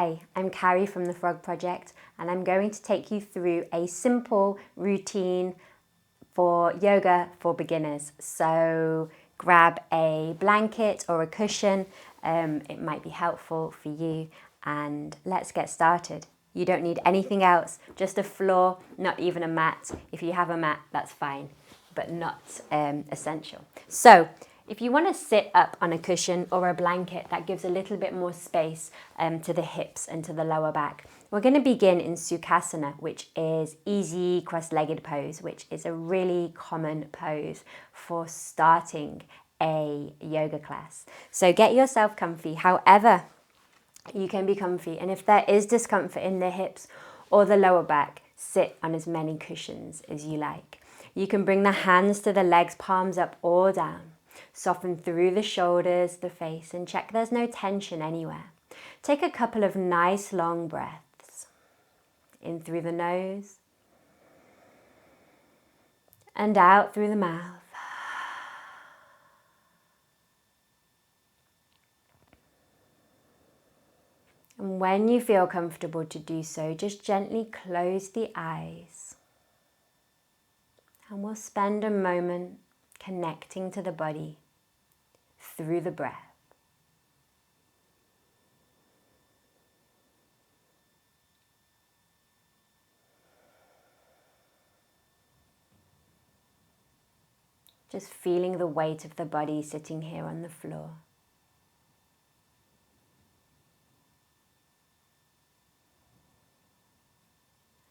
Hi, I'm Carrie from the Frog Project, and I'm going to take you through a simple routine for yoga for beginners. So grab a blanket or a cushion, it might be helpful for you, and let's get started. You don't need anything else, just a floor, not even a mat. If you have a mat, that's fine, but not essential. So if you want to sit up on a cushion or a blanket, that gives a little bit more space to the hips and to the lower back. We're going to begin in Sukhasana, which is easy cross-legged pose, which is a really common pose for starting a yoga class. So get yourself comfy, however you can be comfy. And if there is discomfort in the hips or the lower back, sit on as many cushions as you like. You can bring the hands to the legs, palms up or down. Soften through the shoulders, the face, and check there's no tension anywhere. Take a couple of nice long breaths. In through the nose and out through the mouth. And when you feel comfortable to do so, just gently close the eyes. And we'll spend a moment connecting to the body through the breath. Just feeling the weight of the body sitting here on the floor.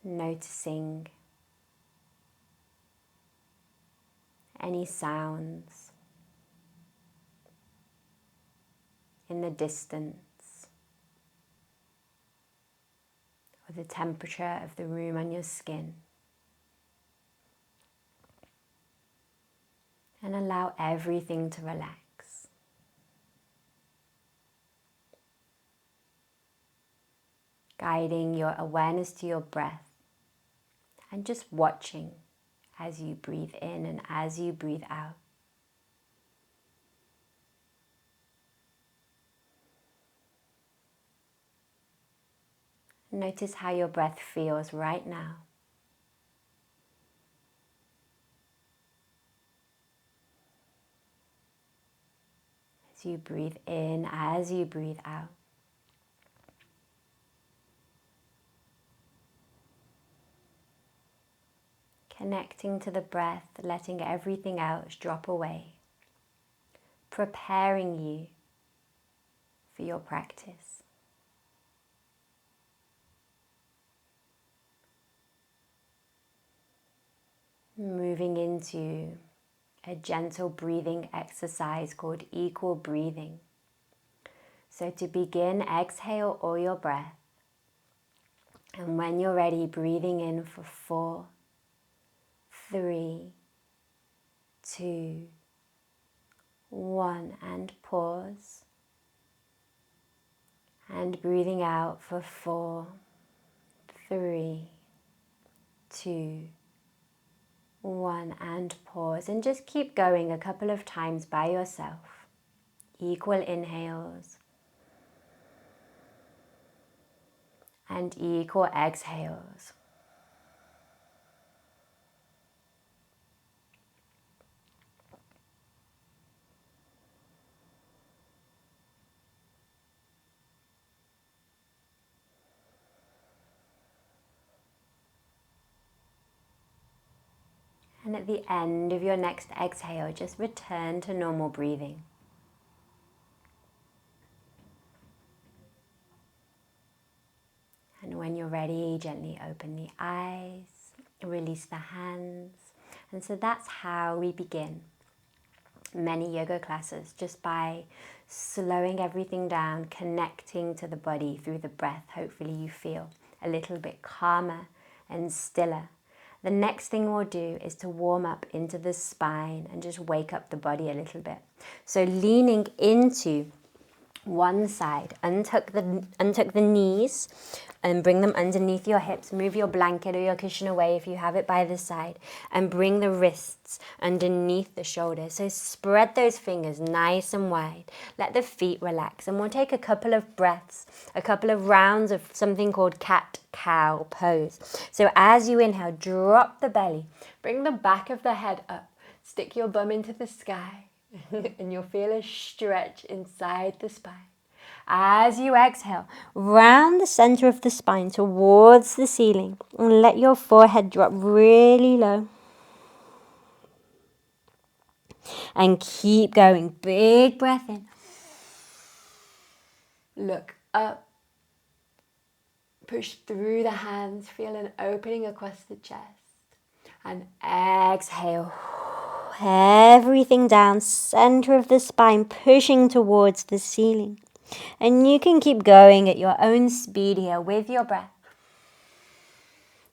Noticing any sounds in the distance, or the temperature of the room on your skin. And allow everything to relax. Guiding your awareness to your breath and just watching as you breathe in and as you breathe out. Notice how your breath feels right now. As you breathe in, as you breathe out. Connecting to the breath, letting everything else drop away. Preparing you for your practice. Moving into a gentle breathing exercise called equal breathing. So to begin, exhale all your breath. And when you're ready, breathing in for 4, 3, 2, 1, and pause. And breathing out for 4, 3, 2, 1, and pause. And just keep going a couple of times by yourself. Equal inhales and equal exhales. And at the end of your next exhale, just return to normal breathing. And when you're ready, gently open the eyes, release the hands. And so that's how we begin many yoga classes, just by slowing everything down, connecting to the body through the breath. Hopefully you feel a little bit calmer and stiller. The next thing we'll do is to warm up into the spine and just wake up the body a little bit. So leaning into one side. Untuck the knees and bring them underneath your hips. Move your blanket or your cushion away if you have it by the side, and bring the wrists underneath the shoulders. So spread those fingers nice and wide. Let the feet relax, and we'll take a couple of breaths, a couple of rounds of something called cat-cow pose. So as you inhale, drop the belly, bring the back of the head up, stick your bum into the sky, and you'll feel a stretch inside the spine. As you exhale, round the center of the spine towards the ceiling, and let your forehead drop really low. And keep going. Big breath in. Look up. Push through the hands. Feel an opening across the chest. And exhale. Everything down, center of the spine, pushing towards the ceiling. And you can keep going at your own speed here with your breath.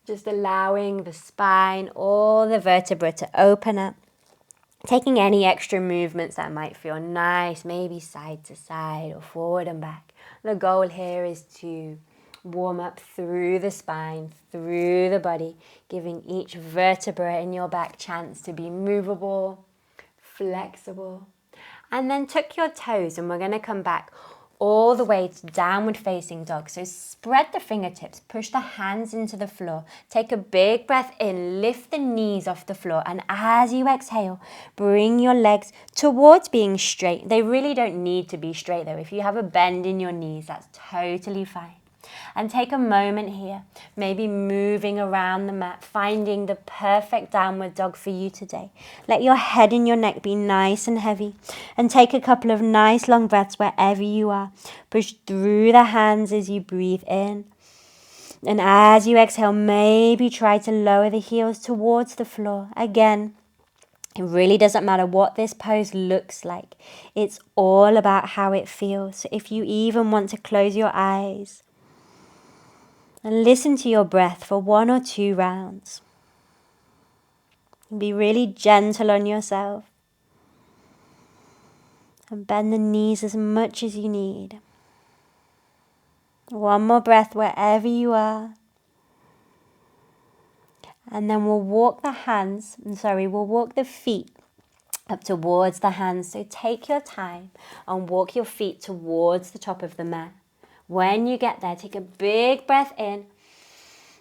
Just allowing the spine, all the vertebrae to open up. Taking any extra movements that might feel nice, maybe side to side or forward and back. The goal here is to warm up through the spine, through the body, giving each vertebra in your back chance to be movable, flexible. And then tuck your toes, and we're going to come back all the way to downward facing dog. So spread the fingertips, push the hands into the floor. Take a big breath in, lift the knees off the floor. And as you exhale, bring your legs towards being straight. They really don't need to be straight though. If you have a bend in your knees, that's totally fine. And take a moment here, maybe moving around the mat, finding the perfect downward dog for you today. Let your head and your neck be nice and heavy, and take a couple of nice long breaths wherever you are. Push through the hands as you breathe in. And as you exhale, maybe try to lower the heels towards the floor. Again, it really doesn't matter what this pose looks like. It's all about how it feels. So if you even want to close your eyes, and listen to your breath for 1 or 2 rounds. And be really gentle on yourself. And bend the knees as much as you need. 1 more breath wherever you are. And then we'll walk the feet up towards the hands. So take your time and walk your feet towards the top of the mat. When you get there, take a big breath in.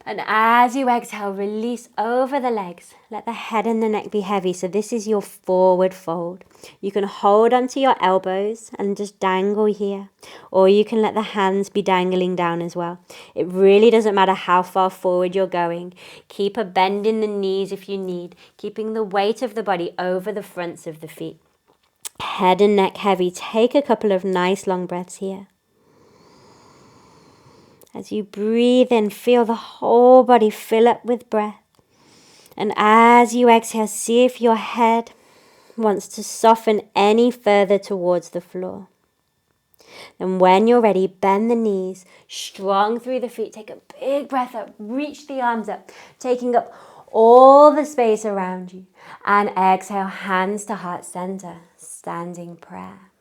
And as you exhale, release over the legs. Let the head and the neck be heavy. So this is your forward fold. You can hold onto your elbows and just dangle here. Or you can let the hands be dangling down as well. It really doesn't matter how far forward you're going. Keep a bend in the knees if you need. Keeping the weight of the body over the fronts of the feet. Head and neck heavy. Take a couple of nice long breaths here. As you breathe in, feel the whole body fill up with breath. And as you exhale, see if your head wants to soften any further towards the floor. Then when you're ready, bend the knees, strong through the feet. Take a big breath up, reach the arms up, taking up all the space around you. And exhale, hands to heart center, standing prayer.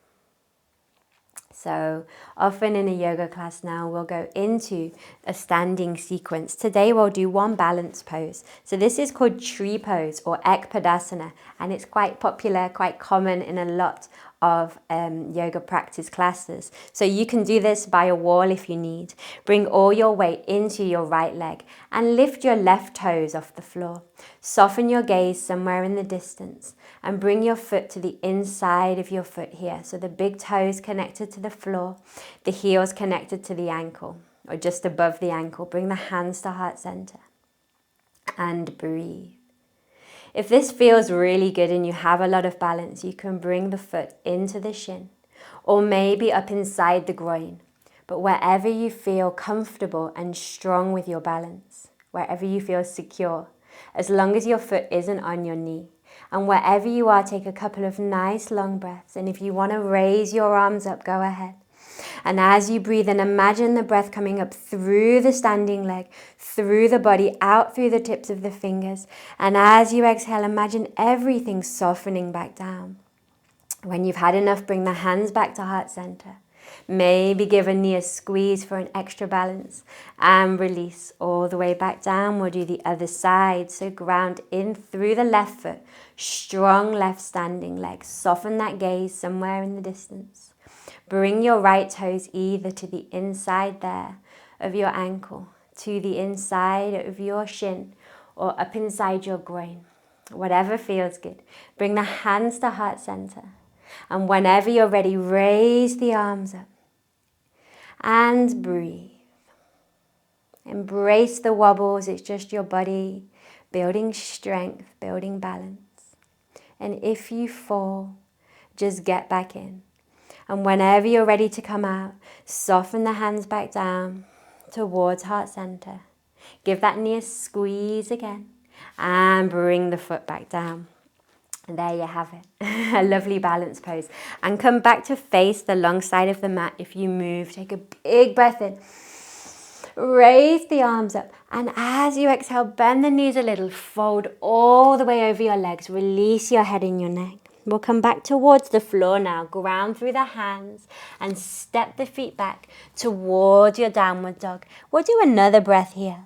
So often in a yoga class now, we'll go into a standing sequence. Today we'll do one balance pose. So this is called tree pose or Ekpadasana, and it's quite popular, quite common in a lot of yoga practice classes. So you can do this by a wall if you need. Bring all your weight into your right leg and lift your left toes off the floor. Soften your gaze somewhere in the distance and bring your foot to the inside of your foot here. So the big toes connected to the floor, the heels connected to the ankle or just above the ankle. Bring the hands to heart center and breathe. If this feels really good and you have a lot of balance, you can bring the foot into the shin or maybe up inside the groin. But wherever you feel comfortable and strong with your balance, wherever you feel secure, as long as your foot isn't on your knee. And wherever you are, take a couple of nice long breaths. And if you want to raise your arms up, go ahead. And as you breathe in, imagine the breath coming up through the standing leg, through the body, out through the tips of the fingers. And as you exhale, imagine everything softening back down. When you've had enough, bring the hands back to heart center. Maybe give a knee a squeeze for an extra balance and release all the way back down. We'll do the other side. So ground in through the left foot, strong left standing leg. Soften that gaze somewhere in the distance. Bring your right toes either to the inside there of your ankle, to the inside of your shin, or up inside your groin. Whatever feels good. Bring the hands to heart center. And whenever you're ready, raise the arms up and breathe. Embrace the wobbles. It's just your body building strength, building balance. And if you fall, just get back in. And whenever you're ready to come out, soften the hands back down towards heart center. Give that knee a squeeze again and bring the foot back down. And there you have it, a lovely balance pose. And come back to face the long side of the mat. If you move, take a big breath in. Raise the arms up. And as you exhale, bend the knees a little. Fold all the way over your legs. Release your head and your neck. We'll come back towards the floor now. Ground through the hands and step the feet back towards your downward dog. We'll do another breath here.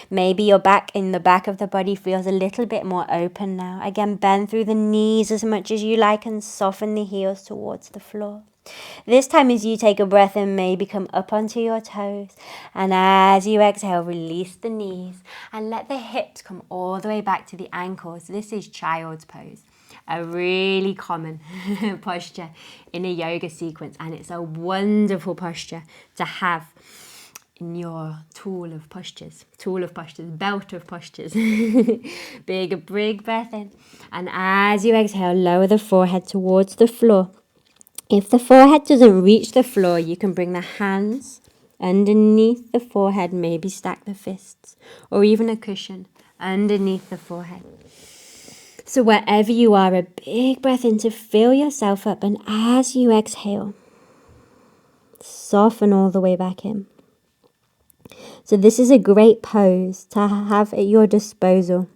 Maybe your back in the back of the body feels a little bit more open now. Again, bend through the knees as much as you like and soften the heels towards the floor. This time as you take a breath in, maybe come up onto your toes. And as you exhale, release the knees and let the hips come all the way back to the ankles. This is child's pose, a really common posture in a yoga sequence. And it's a wonderful posture to have in your belt of postures. Big breath in. And as you exhale, lower the forehead towards the floor. If the forehead doesn't reach the floor, you can bring the hands underneath the forehead, maybe stack the fists, or even a cushion underneath the forehead. So wherever you are, a big breath in to fill yourself up. And as you exhale, soften all the way back in. So this is a great pose to have at your disposal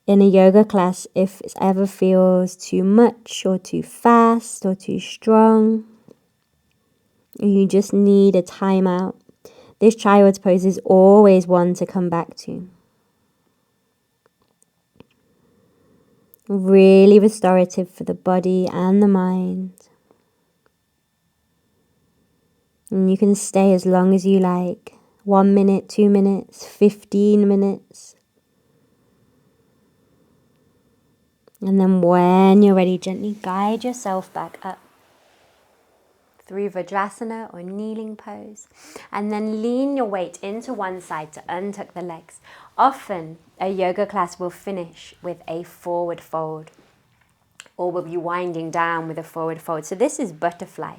in a yoga class if it ever feels too much or too fast or too strong. You just need a timeout. This child's pose is always one to come back to. Really restorative for the body and the mind. And you can stay as long as you like. 1 minute, 2 minutes, 15 minutes. And then when you're ready, gently guide yourself back up through Vajrasana or kneeling pose. And then lean your weight into one side to untuck the legs. Often a yoga class will finish with a forward fold, or we'll be winding down with a forward fold. So this is butterfly.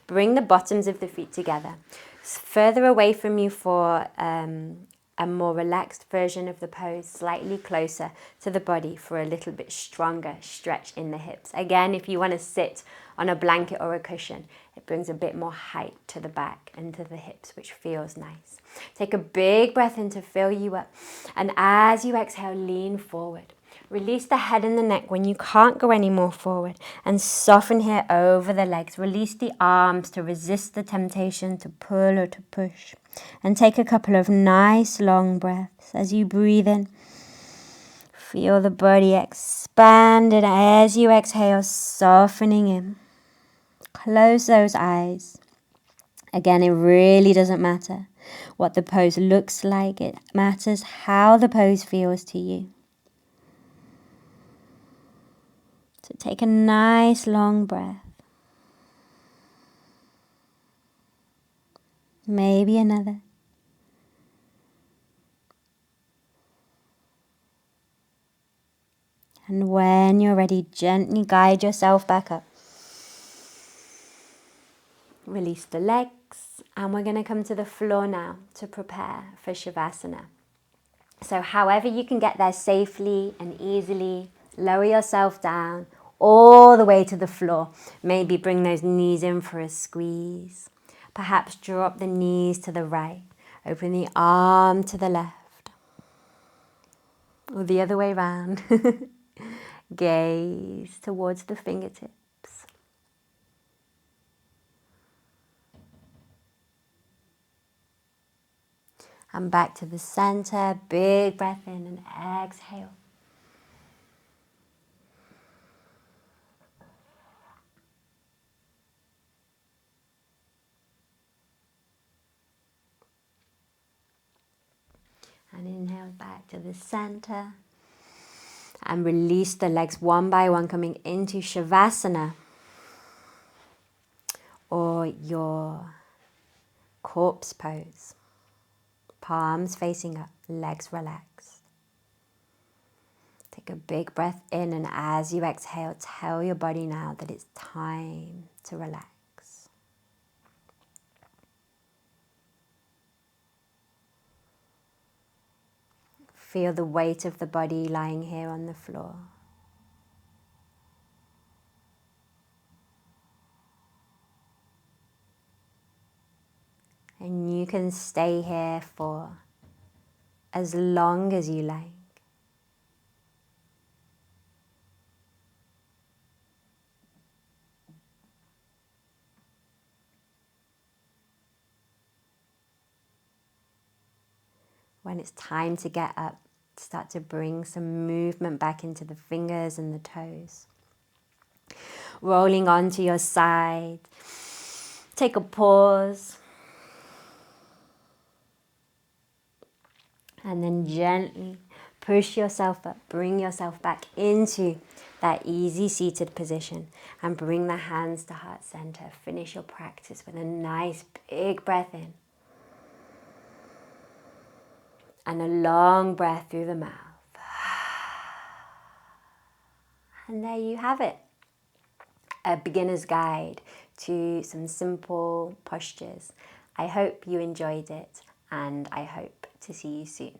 Bring the bottoms of the feet together. Further away from you for a more relaxed version of the pose, slightly closer to the body for a little bit stronger stretch in the hips. Again, if you want to sit on a blanket or a cushion, it brings a bit more height to the back and to the hips, which feels nice. Take a big breath in to fill you up. And as you exhale, lean forward. Release the head and the neck when you can't go any more forward, and soften here over the legs. Release the arms to resist the temptation to pull or to push. And take a couple of nice long breaths as you breathe in. Feel the body expand, and as you exhale, softening in. Close those eyes. Again, it really doesn't matter what the pose looks like. It matters how the pose feels to you. So take a nice long breath. Maybe another. And when you're ready, gently guide yourself back up. Release the legs, and we're going to come to the floor now to prepare for Shavasana. So however you can get there safely and easily, lower yourself down all the way to the floor. Maybe bring those knees in for a squeeze. Perhaps drop the knees to the right. Open the arm to the left. Or the other way around. Gaze towards the fingertips. Come back to the center, big breath in and exhale. And inhale back to the center. And release the legs one by one, coming into Shavasana, or your corpse pose. Palms facing up, legs relaxed. Take a big breath in, and as you exhale, tell your body now that it's time to relax. Feel the weight of the body lying here on the floor. And you can stay here for as long as you like. When it's time to get up, start to bring some movement back into the fingers and the toes. Rolling onto your side. Take a pause. And then gently push yourself up. Bring yourself back into that easy seated position. And bring the hands to heart center. Finish your practice with a nice big breath in. And a long breath through the mouth. And there you have it. A beginner's guide to some simple postures. I hope you enjoyed it, and I hope to see you soon.